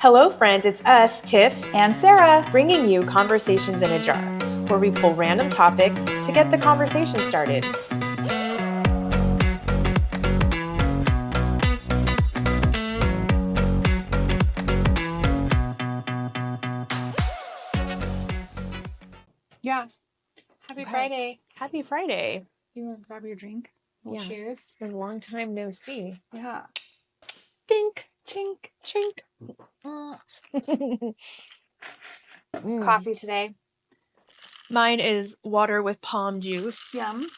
Hello, friends. It's us, Tiff, and Sarah, bringing you Conversations in a Jar, where we pull random topics to get the conversation started. Yes. Happy Friday. Happy Friday. You want to grab your drink? Well, Yeah. cheers. It's been a long time no see. Yeah. Dink. Chink. Chink. Coffee today. Mine is water with palm juice. Yum.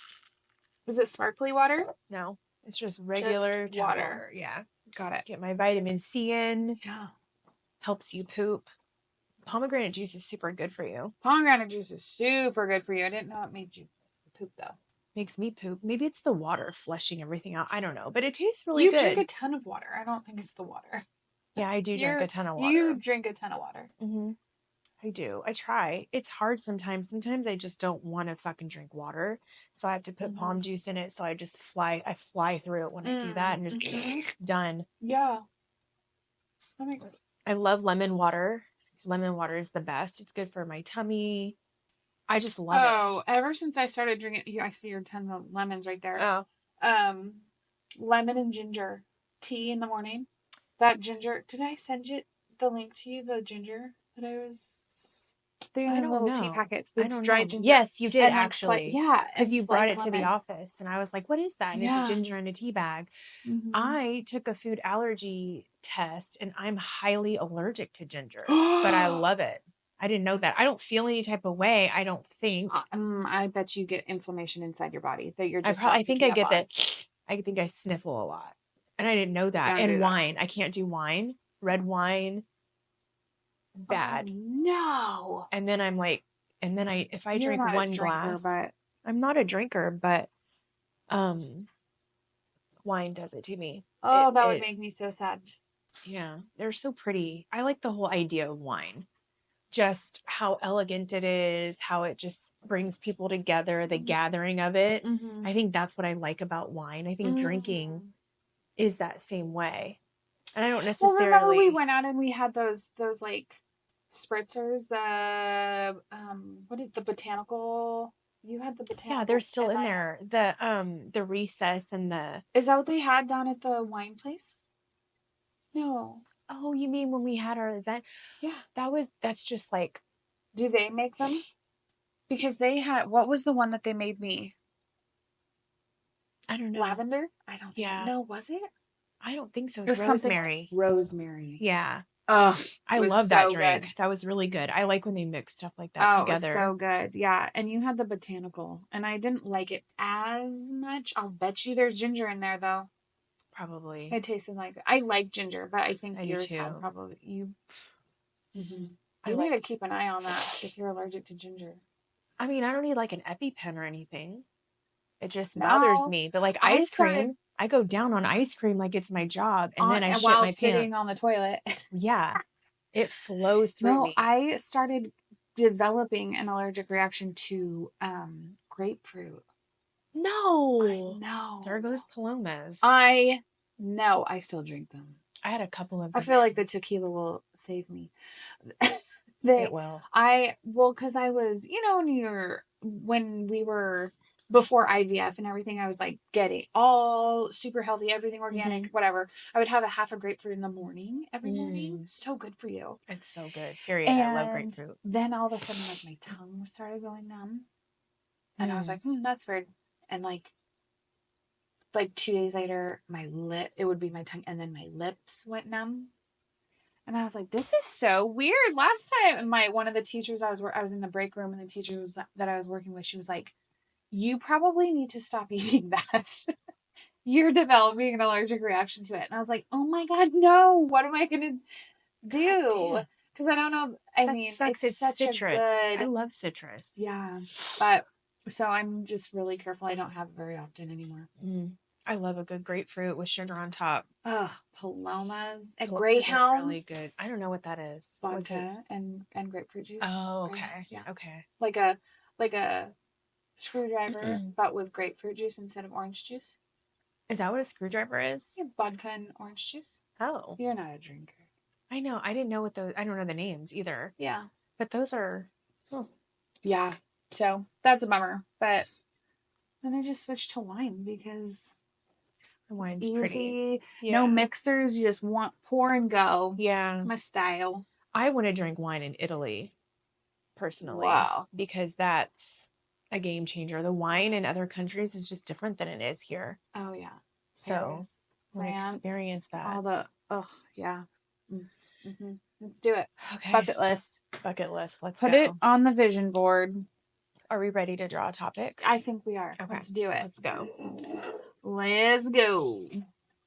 Is it sparkly water? No, it's just regular Just water. Yeah. Got it. Get my vitamin C in. Yeah. Helps you poop. Pomegranate juice is super good for you. Pomegranate juice is super good for you. I didn't know it made you poop, though. Makes me poop. Maybe it's the water flushing everything out. I don't know, but it tastes really good. You drink a ton of water. I don't think it's the water. Yeah, I do drink a ton of water. You drink a ton of water. Mm-hmm. I do. I try. It's hard sometimes. Sometimes I just don't want to fucking drink water. So I have to put palm juice in it. So I just fly through it when I do that and just done. Yeah. That makes sense. I love lemon water. Lemon water is the best. It's good for my tummy. I just love it. Oh, ever since I started drinking, I see your ton of lemons right there. Oh. Lemon and ginger tea in the morning. That ginger, did I send you the link to you, the ginger that I was... They're in little tea packets. I don't dried know. ginger. Yes, you did actually. Yeah. Because you brought it to the office and I was like, what is that? And it's ginger in a tea bag. Mm-hmm. I took a food allergy test and I'm highly allergic to ginger, but I love it. I didn't know that. I don't feel any type of way. I don't think. I bet you get inflammation inside your body that you're just. I think I get that. I think I sniffle a lot, and I didn't know that. And wine, I can't do wine. Red wine, bad. Oh, no. And then I'm like, if I drink one glass, but... I'm not a drinker, but wine does it to me. Oh, that would make me so sad. Yeah, they're so pretty. I like the whole idea of wine. Just how elegant it is, how it just brings people together, the gathering of it. Mm-hmm. I think that's what I like about wine. I think drinking is that same way. And I don't necessarily... Well, remember we went out and we had those like spritzers, the botanical... You had the botanical... Yeah, they're still in there. The recess and the... Is that what they had down at the wine place? No. Oh, you mean when we had our event? Yeah. That's just like... Do they make them? Because they had... What was the one that they made me? I don't know. Lavender? I don't think... No, was it? I don't think so. It was rosemary. Rosemary. Yeah. Oh, I love that drink. Good. That was really good. I like when they mix stuff like that together. Oh, so good. Yeah. And you had the botanical. And I didn't like it as much. I'll bet you there's ginger in there, though. Probably. It tasted like... I like ginger, but I think yours too. Probably... You need to keep an eye on that if you're allergic to ginger. I mean, I don't need like an EpiPen or anything. It just bothers me. But like ice cream, I go down on ice cream like it's my job. And then I shit my pants. While sitting on the toilet. Yeah. It flows through me. I started developing an allergic reaction to grapefruit. No. I know. There goes Palomas. I know. I still drink them. I had a couple of them. I feel like the tequila will save me. It will. Because I was, when we were before IVF and everything, I was like getting all super healthy, everything organic, whatever. I would have a half a grapefruit in the morning, every morning. So good for you. It's so good. Period. I love grapefruit. Then all of a sudden, like my tongue started going numb. And I was like, that's weird. And like 2 days later, it would be my tongue, and then my lips went numb. And I was like, this is so weird. Last time, one of the teachers, I was in the break room, and the teacher that I was working with, she was like, you probably need to stop eating that. You're developing an allergic reaction to it. And I was like, oh my God, no. What am I going to do? Because I don't know. It's such citrus. I love citrus. Yeah. But so I'm just really careful. I don't have it very often anymore. I love a good grapefruit with sugar on top. Ugh, Palomas and Greyhounds. Really good. I don't know what that is. Vodka and grapefruit juice. Oh, okay. Yeah. Okay. Like a screwdriver, but with grapefruit juice instead of orange juice. Is that what a screwdriver is? Yeah, vodka and orange juice. Oh. You're not a drinker. I know. I didn't know what those, I don't know the names either. Yeah. But those are, yeah. So that's a bummer. But then I just switched to wine because the wine's it's easy. pretty. Yeah. No mixers. You just pour and go. Yeah. It's my style. I want to drink wine in Italy, personally. Wow. Because that's a game changer. The wine in other countries is just different than it is here. Oh, yeah. So I want to experience that. All the, yeah. Mm-hmm. Let's do it. Okay. Bucket list. Let's put it on the vision board. Are we ready to draw a topic? I think we are. Okay. Let's do it. Let's go. Let's go.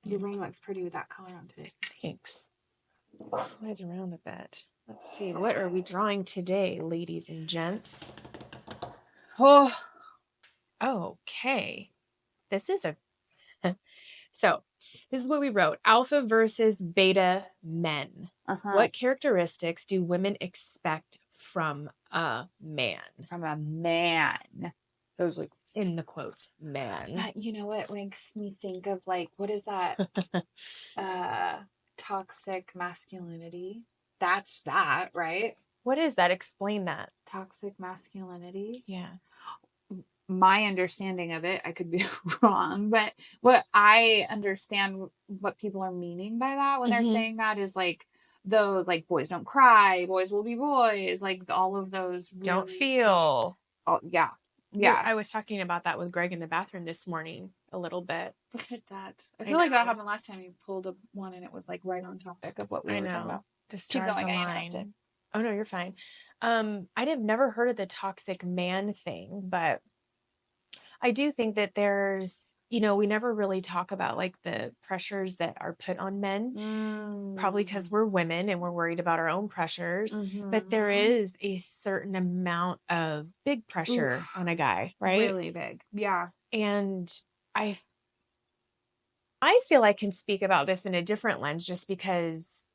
Your ring looks pretty with that color on today. Thanks. Slide around a bit. Let's see. What are we drawing today, ladies and gents? Oh. Okay. This is a... So, this is what we wrote. Alpha versus beta men. What characteristics do women expect from a man? From a man. Those like in the quotes, man. That, you know what makes me think of, like, what is that? Toxic masculinity. That's that, right? What is that? Explain that. Toxic masculinity. Yeah. My understanding of it, I could be wrong, but what I understand what people are meaning by that when they're saying that is like those, like, boys don't cry, boys will be boys, like all of those really, don't feel. Oh yeah. I was talking about that with Greg in the bathroom this morning a little bit. Look at that. I feel like that happened last time you pulled one and it was like right on topic of what we were talking about. The stars align. Oh no, you're fine. I'd have never heard of the toxic man thing, but I do think that there's, we never really talk about like the pressures that are put on men, probably because we're women and we're worried about our own pressures, but there is a certain amount of big pressure on a guy, right? Really big. Yeah. And I feel I can speak about this in a different lens just because,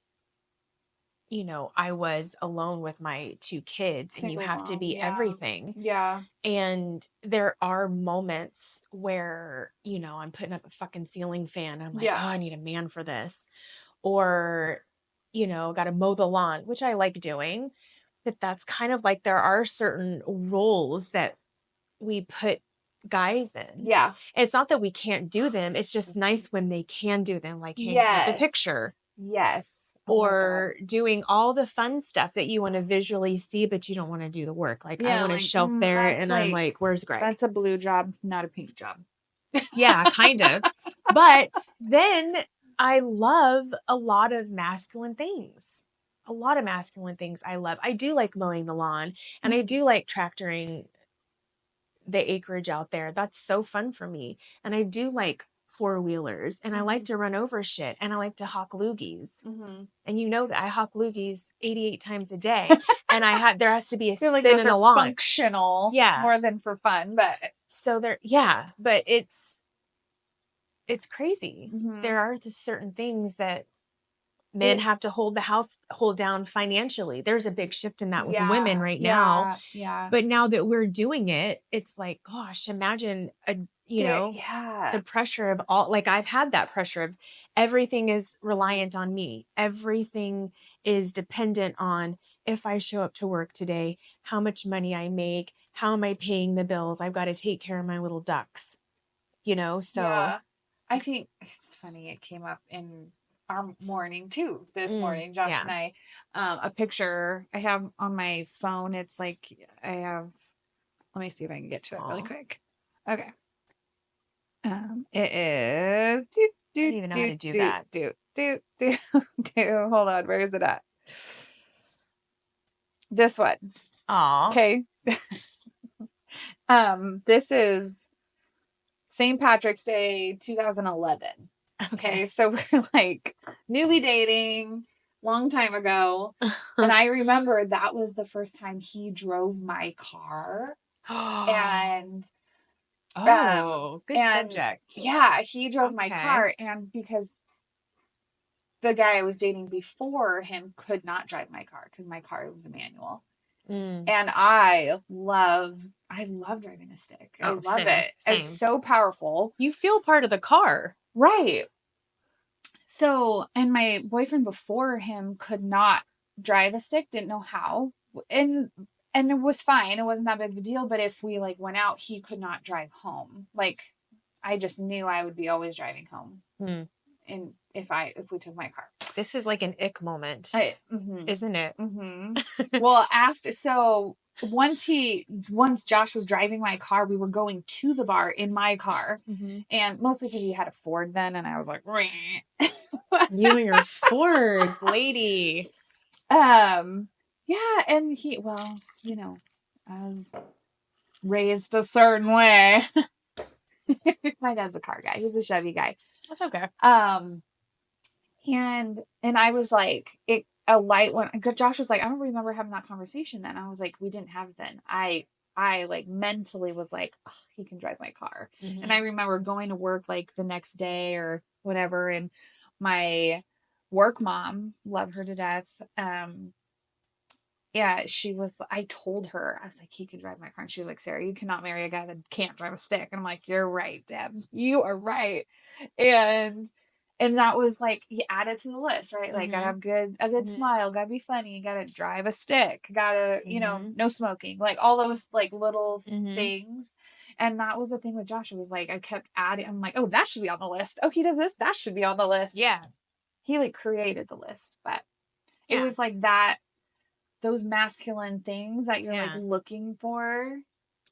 I was alone with my 2 kids and you have to be everything. Yeah. And there are moments where, I'm putting up a fucking ceiling fan. I'm like, oh, I need a man for this. Or, got to mow the lawn, which I like doing. But that's kind of like there are certain roles that we put guys in. Yeah. And it's not that we can't do them. It's just nice when they can do them, like hanging up a picture. Yes. Or doing all the fun stuff that you want to visually see, but you don't want to do the work. Like I want to shelf there and I'm like, where's Greg? That's a blue job, not a pink job. Yeah, kind of. But then I love a lot of masculine things. I love. I do like mowing the lawn and I do like tractoring the acreage out there. That's so fun for me. And I do like 4-wheelers and I like to run over shit and I like to hawk loogies. And that I hawk loogies 88 times a day and there has to be a spin like and a launch. Functional, more than for fun, but so but it's crazy. There are certain things that men have to hold down financially. There's a big shift in that with women right now. Yeah. But now that we're doing it, it's like, gosh, imagine the pressure of all, like I've had that pressure of everything is reliant on me. Everything is dependent on if I show up to work today, how much money I make, how am I paying the bills? I've got to take care of my little ducks, so. Yeah. I think it's funny. It came up in our morning too, this morning, Josh and I, a picture I have on my phone. It's like, let me see if I can get to it really quick. Okay. It is, I don't even know how to do that. Hold on. Where is it at? This one. Aw. Okay. This is St. Patrick's Day, 2011. Okay. So we're like newly dating, long time ago. And I remember that was the first time he drove my car. And good subject. Yeah, he drove my car, and because the guy I was dating before him could not drive my car because my car was a manual. And I love driving a stick. I love it. Same. It's so powerful. You feel part of the car. Right. So, and my boyfriend before him could not drive a stick, didn't know how. And it was fine. It wasn't that big of a deal. But if we like went out, he could not drive home. Like I just knew I would be always driving home. And if we took my car. This is like an ick moment, isn't it? Well, once Josh was driving my car, we were going to the bar in my car, and mostly because he had a Ford then, and I was like, you and your Fords, lady. Yeah, and I was raised a certain way. My dad's a car guy. He's a Chevy guy. That's okay. And I was like, a light went. Josh was like, I don't remember having that conversation then. I was like, we didn't have it then. I like mentally was like, oh, he can drive my car. And I remember going to work like the next day or whatever, and my work mom, love her to death. Yeah, I told her, I was like, he can drive my car. And she was like, Sarah, you cannot marry a guy that can't drive a stick. And I'm like, you're right, Deb. You are right. And that was like, he added to the list, right? Like, gotta have a good smile, gotta be funny, gotta drive a stick, gotta, no smoking, like all those like little things. And that was the thing with Josh. It was like, I kept adding, I'm like, oh, that should be on the list. Oh, he does this, that should be on the list. Yeah. He like created the list, but it was like that, those masculine things that you're like looking for.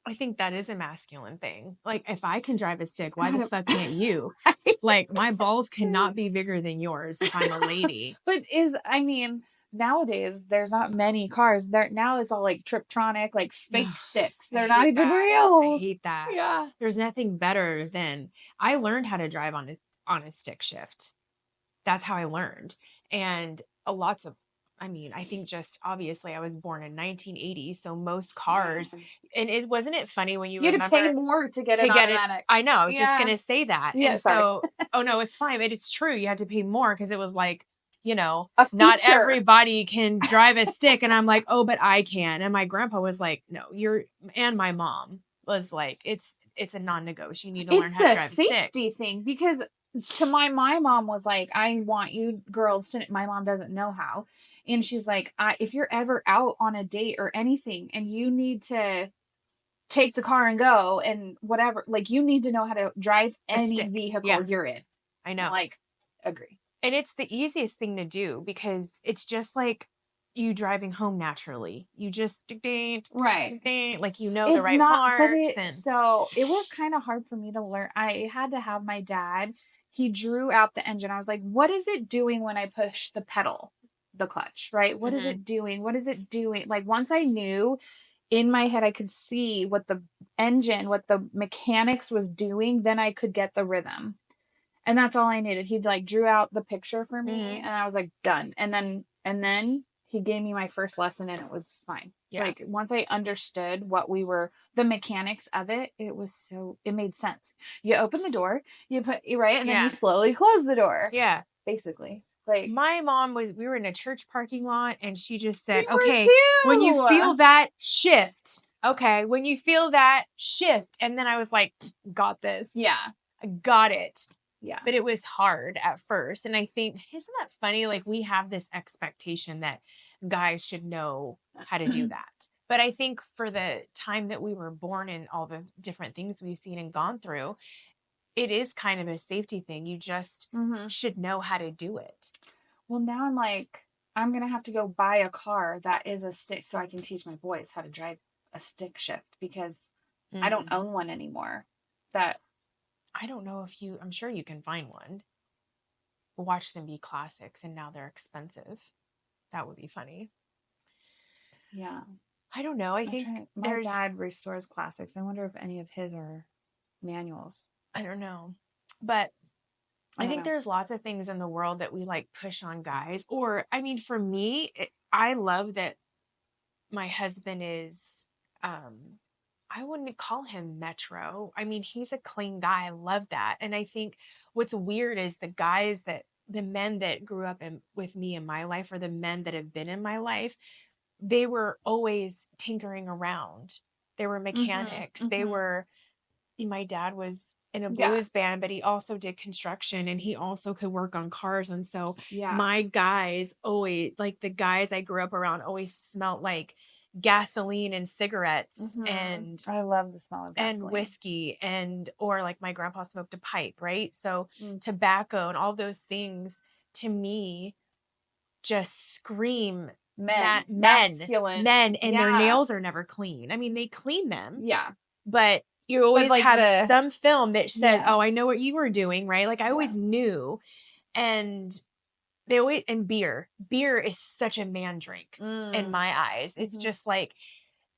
I think that is a masculine thing. Like, if I can drive a stick, why the fuck can't you? Like, my balls cannot be bigger than yours if I'm a lady. But nowadays, there's not many cars. Now it's all like Triptronic, like fake sticks. They're not even real. I hate that. Yeah. There's nothing better than, I learned how to drive on a stick shift. That's how I learned. And I think just obviously I was born in 1980, so most cars, and wasn't it funny when you had to pay more to get it automatic? I know, I was just gonna say that. Yeah, and so, oh no, it's fine, but it's true. You had to pay more because it was like, not everybody can drive a stick, and I'm like, oh, but I can. And my grandpa was like, no, and my mom was like, it's a non-negotiable. You need to learn how to drive a stick. It's a safety thing because my mom was like, I want you girls to. My mom doesn't know how. And she's like, if you're ever out on a date or anything and you need to take the car and go and whatever, like you need to know how to drive any vehicle you're in. I know. Like, agree. And it's the easiest thing to do because it's just like you driving home naturally. You just, like, the right marks. So it was kind of hard for me to learn. I had to have my dad, he drew out the engine. I was like, what is it doing when I push the pedal? The clutch, right? What is it doing? What is it doing? Like once I knew in my head, I could see what the engine, what the mechanics was doing, then I could get the rhythm. And that's all I needed. He like drew out the picture for me and I was like, done. And then he gave me my first lesson and it was fine. Yeah. Like once I understood the mechanics of it, it made sense. You open the door, you put, right? And then you slowly close the door. Yeah. Basically. Like my mom we were in a church parking lot and she just said, okay, when you feel that shift, and then I was like, got this. Yeah. I got it. Yeah. But it was hard at first. And I think, isn't that funny? Like we have this expectation that guys should know how to do that. But I think for the time that we were born and all the different things we've seen and gone through, it is kind of a safety thing. You just should know how to do it. Well, now I'm like, I'm going to have to go buy a car that is a stick so I can teach my boys how to drive a stick shift because I don't own one anymore. I don't know I'm sure you can find one. Watch them be classics and now they're expensive. That would be funny. Yeah. I don't know. I think my dad restores classics. I wonder if any of his are manuals. I don't know. But I think there's lots of things in the world that we like push on guys. Or, I mean, for me, I love that my husband is, I wouldn't call him metro. I mean, he's a clean guy. I love that. And I think what's weird is the men that grew up with me in my life or the men that have been in my life, they were always tinkering around. They were mechanics. They were, my dad was in a blues band, but he also did construction and he also could work on cars. And so my guys always, like the guys I grew up around, always smelled like gasoline and cigarettes and I love the smell of gasoline and whiskey or like my grandpa smoked a pipe, right? So tobacco and all those things to me just scream masculine men, and their nails are never clean. I mean, they clean them. Yeah. But you always like have some film that says, oh, I know what you were doing, right? Like I always knew. And they always, and beer is such a man drink in my eyes. It's just like,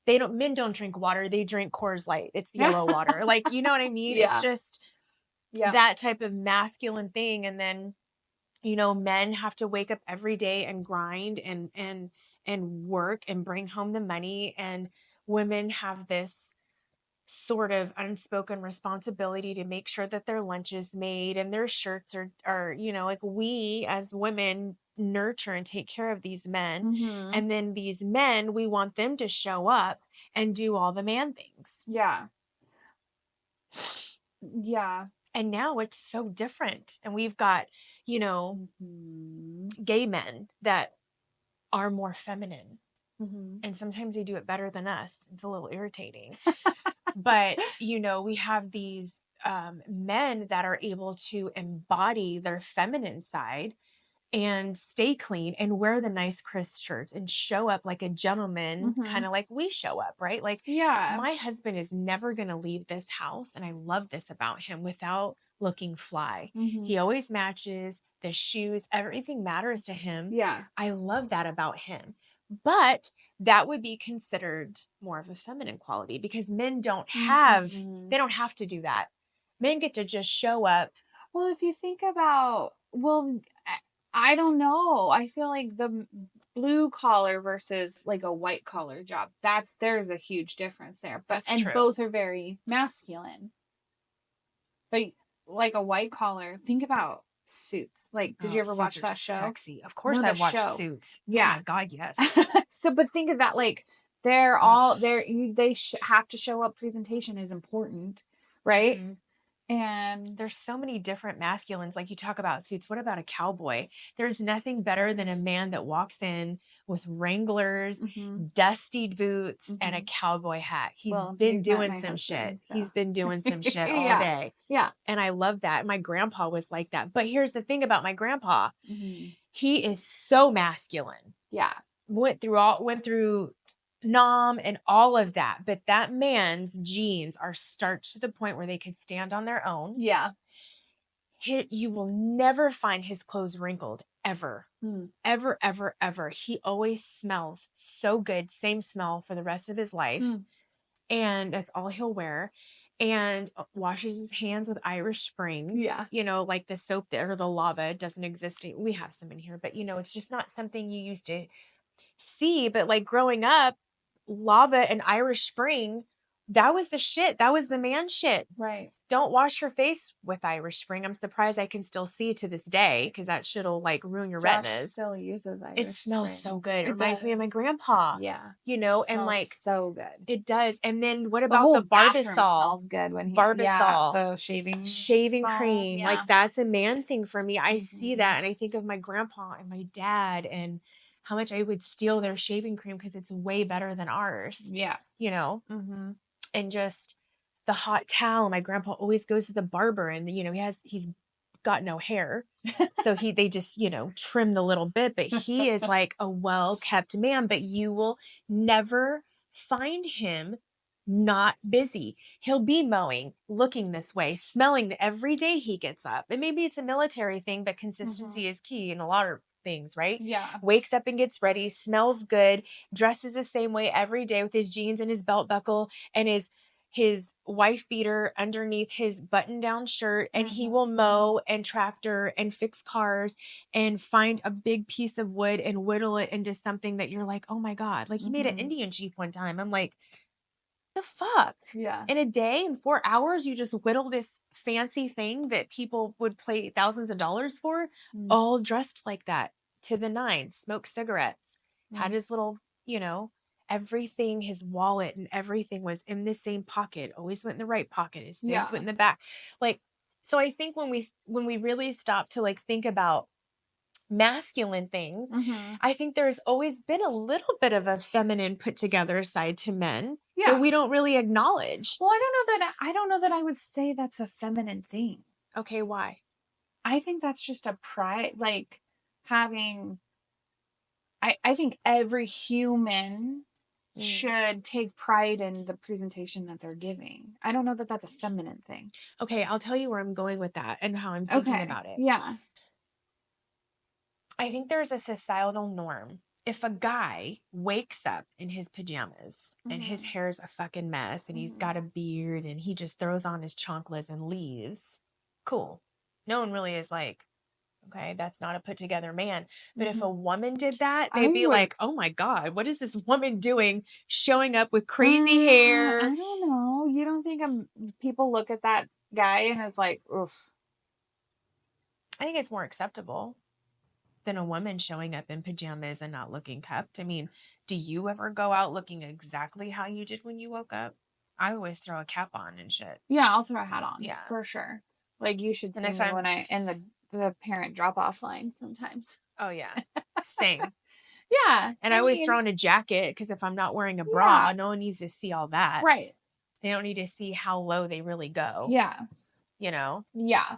men don't drink water. They drink Coors Light. It's yellow water. Like, you know what I mean? It's just that type of masculine thing. And then, men have to wake up every day and grind and work and bring home the money. And women have this sort of unspoken responsibility to make sure that their lunch is made and their shirts are, like we as women nurture and take care of these men. And then these men, we want them to show up and do all the man things. Yeah. And now it's so different. And we've got, gay men that are more feminine. And sometimes they do it better than us. It's a little irritating. But, we have these men that are able to embody their feminine side and stay clean and wear the nice crisp shirts and show up like a gentleman, kind of like we show up, right? Like, my husband is never going to leave this house. And I love this about him without looking fly. He always matches the shoes. Everything matters to him. Yeah. I love that about him. But that would be considered more of a feminine quality because men don't have, they don't have to do that. Men get to just show up. Well, if you think about, I don't know. I feel like the blue collar versus like a white collar job, there's a huge difference there. But that's true. Both are very masculine. But like a white collar, think about Suits. Like, did you ever watch that show? Sexy. Of course, I've watched Suits. Yeah. Oh my God, yes. So, but think of that. Like, they're all there. They have to show up. Presentation is important, right? And there's so many different masculines. Like you talk about Suits. What about a cowboy? There's nothing better than a man that walks in with Wranglers, dusty boots, and a cowboy hat. He's been doing some shit. So. He's been doing some shit all day. Yeah. And I love that. My grandpa was like that. But here's the thing about my grandpa. He is so masculine. Yeah. Went through Nam and all of that, but that man's jeans are starched to the point where they could stand on their own. Yeah. You will never find his clothes wrinkled ever. Ever, ever, ever. He always smells so good. Same smell for the rest of his life. And that's all he'll wear. And washes his hands with Irish Spring. Yeah. Like the soap or the lava doesn't exist. We have some in here, but it's just not something you used to see. But like growing up, lava and Irish Spring, that was the shit. That was the man shit. Right. Don't wash your face with Irish Spring. I'm surprised I can still see to this day because that shit'll like ruin your retinas. Still uses Irish It smells so good. It reminds me of my grandpa. Yeah. And like so good. It does. And then what about the Barbasol? Smells good when Barbasol, the shaving cream. Yeah. Like that's a man thing for me. I see that and I think of my grandpa and my dad and how much I would steal their shaving cream because it's way better than ours. Yeah. And just the hot towel. My grandpa always goes to the barber and, he's got no hair. So they just, trim the little bit, but he is like a well-kept man, but you will never find him not busy. He'll be mowing, looking this way, smelling every day he gets up. And maybe it's a military thing, but consistency is key in a lot of things, right? Yeah. Wakes up and gets ready, smells good, dresses the same way every day with his jeans and his belt buckle and his wife beater underneath his button down shirt. And he will mow and tractor and fix cars and find a big piece of wood and whittle it into something that you're like, oh my God, like he made an Indian chief one time. I'm like, the fuck? Yeah. In a day, in 4 hours, you just whittle this fancy thing that people would pay thousands of dollars for, all dressed like that to the nine, smoked cigarettes, had his little, everything, his wallet and everything was in the same pocket, always went in the right pocket. His things went in the back. Like, so I think when we really stop to like think about masculine things, I think there's always been a little bit of a feminine put together side to men that we don't really acknowledge. Well, I don't know that I would say that's a feminine thing. Okay, why? I think that's just a pride, like having, I think every human should take pride in the presentation that they're giving. I don't know that that's a feminine thing. Okay, I'll tell you where I'm going with that and how I'm thinking about it. Yeah. I think there's a societal norm. If a guy wakes up in his pajamas and his hair's a fucking mess and he's got a beard and he just throws on his chanclas and leaves, cool. No one really is like, okay, that's not a put together man. But if a woman did that, they'd be like, oh my God, what is this woman doing showing up with crazy hair? I don't know. You don't think people look at that guy and it's like, oof. I think it's more acceptable than a woman showing up in pajamas and not looking kept. I mean, do you ever go out looking exactly how you did when you woke up? I always throw a cap on and shit. Yeah, I'll throw a hat on. Yeah. For sure. Like you should see me when I in the parent drop off line sometimes. Oh yeah. Same. Yeah. And I always throw on a jacket because if I'm not wearing a bra, no one needs to see all that. Right. They don't need to see how low they really go. Yeah. You know? Yeah.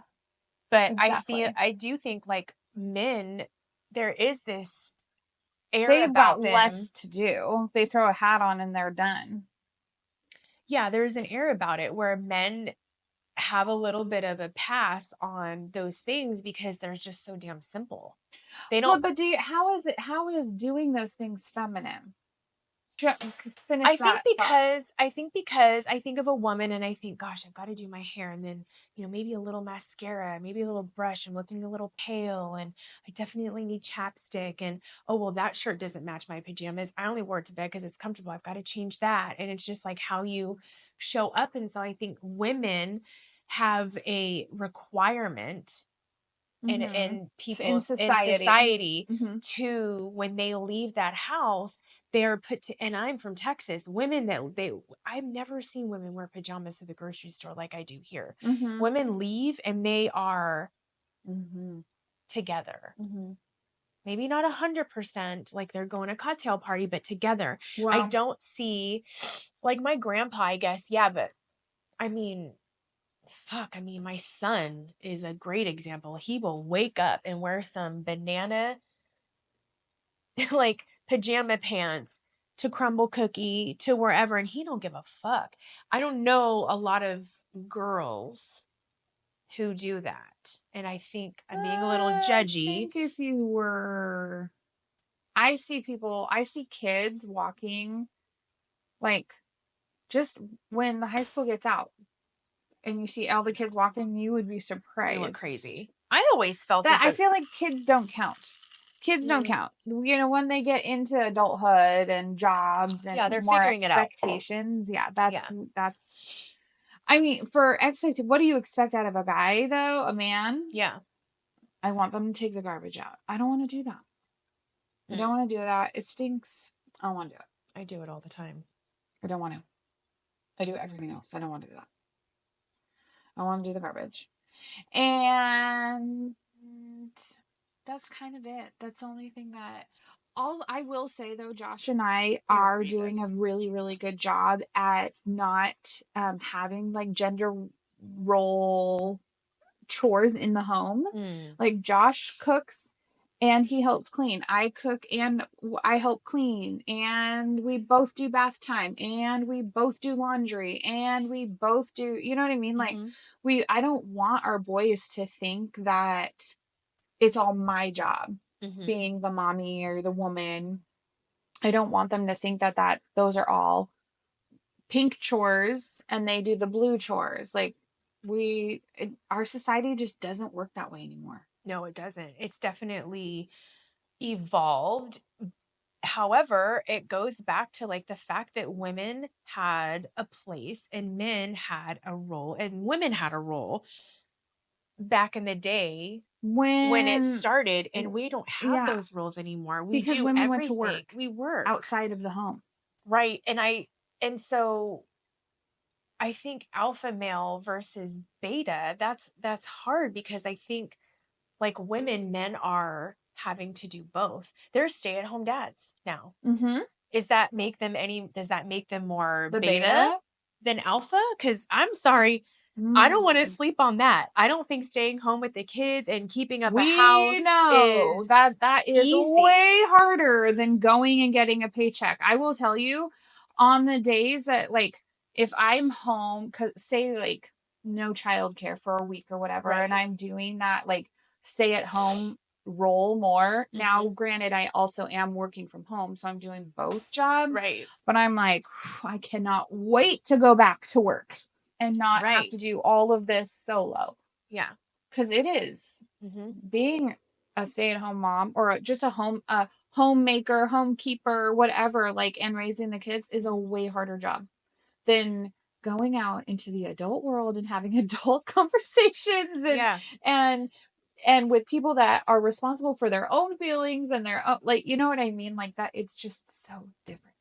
But I do think like men, there is this air They've about got them. less to do. They throw a hat on and they're done. Yeah, there's an air about it where men have a little bit of a pass on those things because they're just so damn simple. They don't. Well, but how is doing those things feminine? I think because I think of a woman and I think, gosh, I've got to do my hair and then, maybe a little mascara, maybe a little brush. I'm looking a little pale and I definitely need chapstick. And, oh, well, that shirt doesn't match my pajamas. I only wore it to bed because it's comfortable. I've got to change that. And it's just like how you show up. And so I think women have a requirement and people in society to, when they leave that house, they're put to, and I'm from Texas, women I've never seen women wear pajamas to the grocery store like I do here. Women leave and they are together. Maybe not 100% like they're going to a cocktail party, but together. Wow. I don't see, like my grandpa, I guess. Yeah, but I mean, my son is a great example. He will wake up and wear some banana like pajama pants to Crumble Cookie to wherever, and he don't give a fuck. I don't know a lot of girls who do that, and I think I'm being a little judgy. I see kids walking, like, just when the high school gets out, and you see all the kids walking, you would be surprised. They look crazy. I always felt that. I feel like kids don't count. Kids don't count. When they get into adulthood and jobs and they're more figuring expectations. It out. That's. I mean, what do you expect out of a guy though? A man? Yeah. I want them to take the garbage out. I don't want to do that. I don't want to do that. It stinks. I don't want to do it. I do it all the time. I don't want to. I do everything else. I don't want to do that. I want to do the garbage. And that's kind of it. That's the only thing all I will say though, Josh and I are doing a really, really good job at not having like gender role chores in the home. Like Josh cooks and he helps clean. I cook and I help clean, and we both do bath time, and we both do laundry, and we both do, you know what I mean? Like I don't want our boys to think that it's all my job being the mommy or the woman. I don't want them to think that those are all pink chores and they do the blue chores. Like our society just doesn't work that way anymore. No, it doesn't. It's definitely evolved. However, it goes back to like the fact that women had a place and men had a role, and women had a role back in the day when it started, and we don't have those roles anymore. We because do women everything. went to work. We work outside of the home. Right. And so I think alpha male versus beta, that's hard because I think like men are having to do both. They're stay-at-home dads now. Does that make them more The beta than alpha? Because I'm sorry, I don't want to sleep on that. I don't think staying home with the kids and keeping up a house know is that is easy. way harder than going and getting a paycheck. I will tell you, on the days that, like, if I'm home, cause say like no childcare for a week or whatever, Right. and I'm doing that like stay at home role more. Now, granted, I also am working from home, so I'm doing both jobs. Right. But I'm like, I cannot wait to go back to work and not have to do all of this solo. Yeah. Because it is being a stay-at-home mom or just a homemaker, homekeeper, whatever, like, and raising the kids is a way harder job than going out into the adult world and having adult conversations and with people that are responsible for their own feelings and their own, like, you know what I mean? Like that, it's just so different.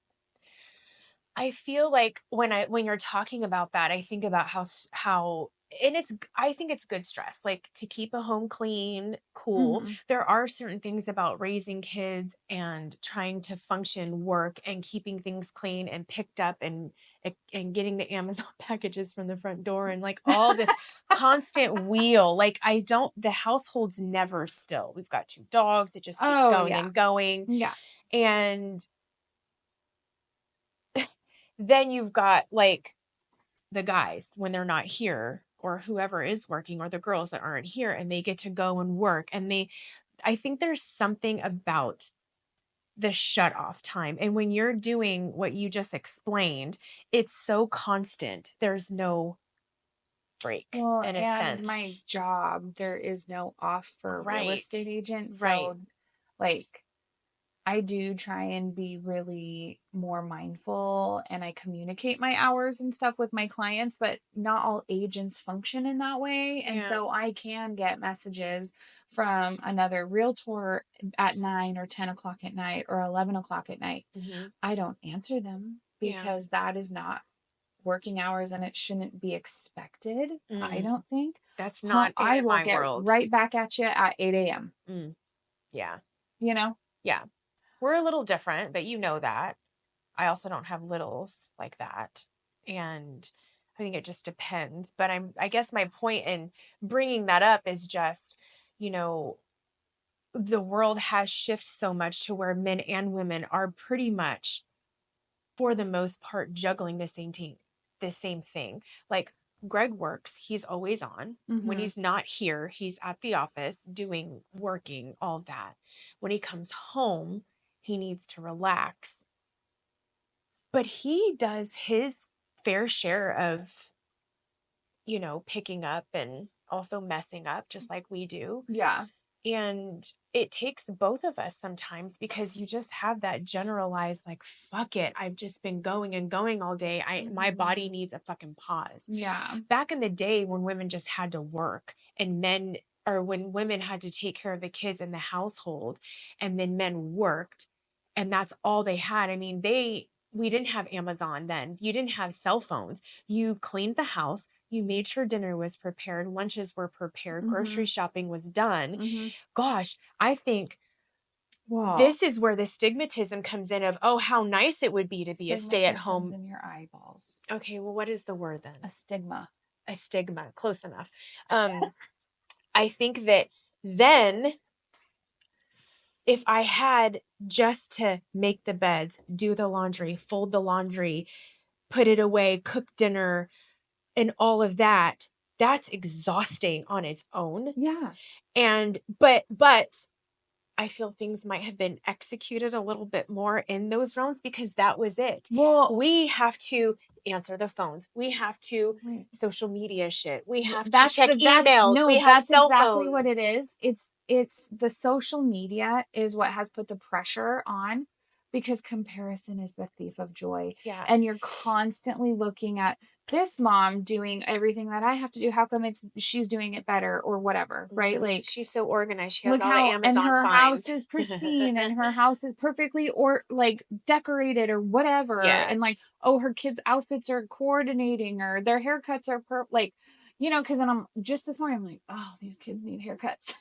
I feel like when you're talking about that, I think about how and I think it's good stress, like to keep a home clean, cool. There are certain things about raising kids and trying to function, work, and keeping things clean and picked up and getting the Amazon packages from the front door and like all this constant wheel. Like the household's never still. We've got 2 dogs. It just keeps going and going. Yeah. And then you've got like the guys when they're not here or whoever is working or the girls that aren't here and they get to go and work. And I think there's something about the shut off time. And when you're doing what you just explained, it's so constant. There's no break in a sense. My job, there is no off for a real estate agent. So like I do try and be really more mindful and I communicate my hours and stuff with my clients, but not all agents function in that way. And so I can get messages from another realtor at 9 or 10 o'clock at night or 11 o'clock at night. I don't answer them because that is not working hours and it shouldn't be expected. I don't think. That's not I will my get world. right back at you at 8 a.m. Yeah. You know? Yeah. We're a little different, but you know that. I also don't have littles like that. And I think it just depends. But I guess my point in bringing that up is just, the world has shifted so much to where men and women are pretty much, for the most part, juggling the same thing. Like Greg works, he's always on. When he's not here, he's at the office working, all of that. When he comes home, he needs to relax. But he does his fair share of, picking up and also messing up just like we do. Yeah. And it takes both of us sometimes because you just have that generalized, like, fuck it, I've just been going and going all day. My body needs a fucking pause. Yeah. Back in the day when women just had to work and when women had to take care of the kids in the household and then men worked and that's all they had. I mean, we didn't have Amazon then. You didn't have cell phones. You cleaned the house. You made sure dinner was prepared. Lunches were prepared. Grocery shopping was done. Gosh, I think this is where the stigmatism comes in of, oh, how nice it would be to be a stay-at-home. Comes in your eyeballs. Okay, well, what is the word then? A stigma. A stigma. Close enough. I think that then if I had just to make the beds, do the laundry, fold the laundry, put it away, cook dinner, and all of that, that's exhausting on its own. Yeah. But I feel things might have been executed a little bit more in those realms because that was it. Well, we have to answer the phones. We have to social media shit. We have to check emails. We have cell exactly phones. What it is. It's the social media is what has put the pressure on because comparison is the thief of joy. Yeah. And you're constantly looking at this mom doing everything that I have to do? How come she's doing it better or whatever, right? Like, she's so organized. She has look all the how, Amazon and her finds. house is pristine and her house is perfectly like decorated or whatever. Yeah. And like, oh, her kids' outfits are coordinating or their haircuts are like, you know, because then I'm just this morning, I'm like, oh, these kids need haircuts.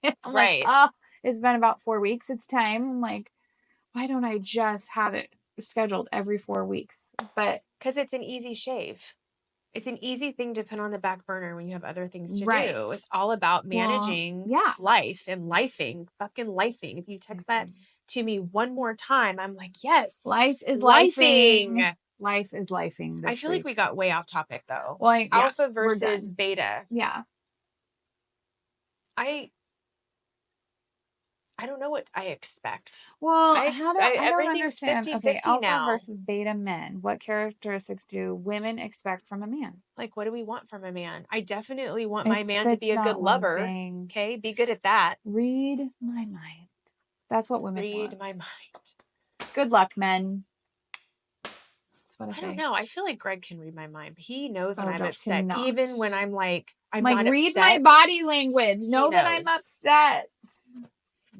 I'm Right. like, oh, it's been about 4 weeks. It's time. I'm like, why don't I just have it scheduled every 4 weeks? But because it's an easy shave. It's an easy thing to put on the back burner when you have other things to right. do. It's all about managing life and lifing, fucking lifing. If you text that to me one more time, I'm like, yes. Life is lifing. Life is lifing. I feel like we got way off topic though. Well, Alpha versus beta. Yeah. I don't know what I expect. Well, I don't understand. 50-50 okay, alpha now. versus beta men. What characteristics do women expect from a man? Like, what do we want from a man? I definitely want my man to be a good lover. Okay, be good at that. Read my mind. That's what women want. Read my mind. Good luck, men. That's what I say. I don't know. I feel like Greg can read my mind. But he knows when I'm upset, even when I'm like, I'm like, not read upset. my body language. Know that I'm upset.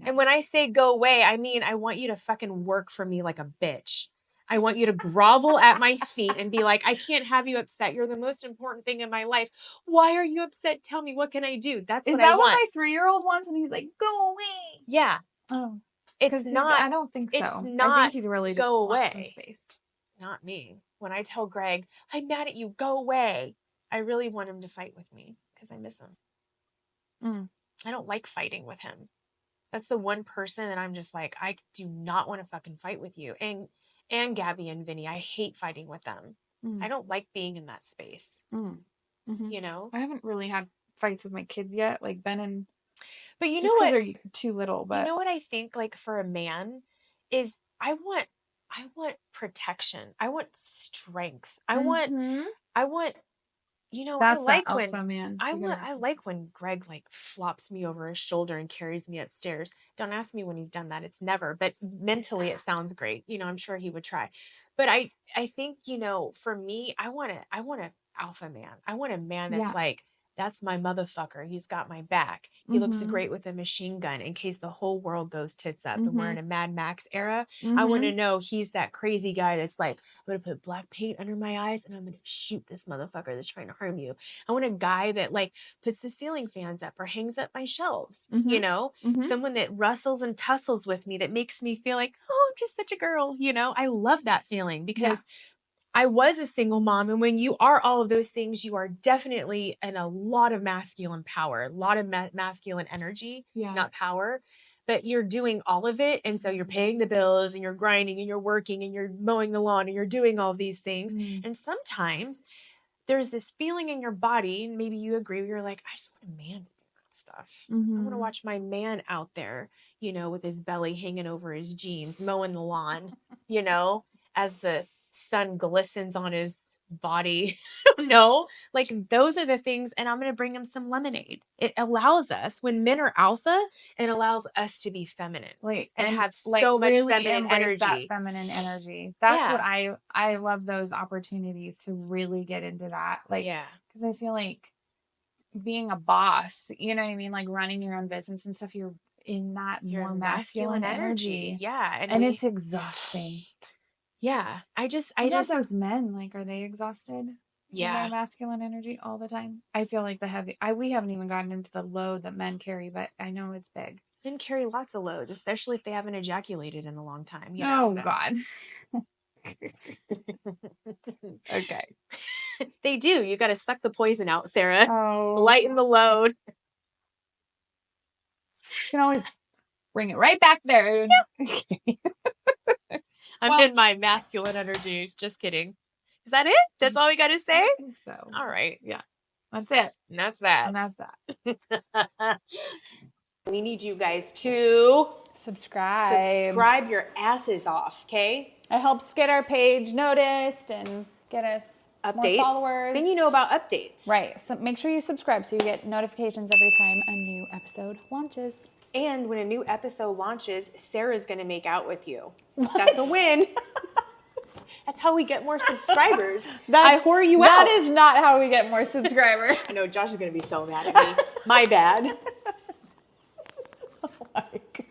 And when I say go away, I mean, I want you to fucking work for me like a bitch. I want you to grovel at my feet and be like, I can't have you upset. You're the most important thing in my life. Why are you upset? Tell me, what can I do? That's what I want. Is that what my 3-year-old wants? And he's like, go away. Yeah. Oh. It's not. I don't think so. It's not. I think he'd really just go want away. some space. Not me. When I tell Greg, I'm mad at you, go away. I really want him to fight with me because I miss him. I don't like fighting with him. That's the one person that I'm just like, I do not want to fucking fight with you. And Gabby and Vinny, I hate fighting with them. I don't like being in that space. You know? I haven't really had fights with my kids yet. Like Ben and... But you know what? They're too little. But you know what I think, like, for a man is I want protection. I want strength. I want you know, that's I like alpha man. I like when Greg like flops me over his shoulder and carries me upstairs. Don't ask me when he's done that. It's never, but mentally it sounds great. You know, I'm sure he would try. But I think, you know, for me, I want an alpha man. I want a man that's like, that's my motherfucker. He's got my back. He looks great with a machine gun in case the whole world goes tits up and we're in a Mad Max era. I want to know he's that crazy guy that's like, I'm going to put black paint under my eyes and I'm going to shoot this motherfucker that's trying to harm you. I want a guy that like puts the ceiling fans up or hangs up my shelves, you know, someone that rustles and tussles with me that makes me feel like, oh, I'm just such a girl. You know, I love that feeling because I was a single mom. And when you are all of those things, you are definitely in a lot of masculine power, a lot of masculine energy, not power, but you're doing all of it. And so you're paying the bills and you're grinding and you're working and you're mowing the lawn and you're doing all of these things. And sometimes there's this feeling in your body, and maybe you agree, where you're like, I just want a man to do that stuff. I want to watch my man out there, you know, with his belly hanging over his jeans, mowing the lawn, you know, as the sun glistens on his body. I don't know. Like, those are the things. And I'm going to bring him some lemonade. It allows us, when men are alpha, it allows us to be feminine and have so much really feminine energy. That feminine energy. That's what I love, those opportunities to really get into that. Like, because I feel like being a boss, you know what I mean? Like running your own business and stuff, you're in that more masculine energy. Yeah. And it's exhausting. Yeah. I just those men, like, are they exhausted? Yeah. Their masculine energy all the time. I feel like we haven't even gotten into the load that men carry, but I know it's big. Men carry lots of loads, especially if they haven't ejaculated in a long time. You know, oh, God. Okay. They do. You got to suck the poison out, Sarah. Oh. Lighten the load. You can always bring it right back there. Yeah. I'm in my masculine energy. Just kidding. Is that it? That's all we got to say? I think so. All right. Yeah. That's it. And that's that. And that's that. We need you guys to subscribe your asses off, okay? It helps get our page noticed and get us updates. More followers. Then you know about updates. Right. So make sure you subscribe so you get notifications every time a new episode launches. And when a new episode launches, Sarah's going to make out with you. What? That's a win. That's how we get more subscribers. I whore you out. That is not how we get more subscribers. I know Josh is going to be so mad at me. My bad. Oh my God.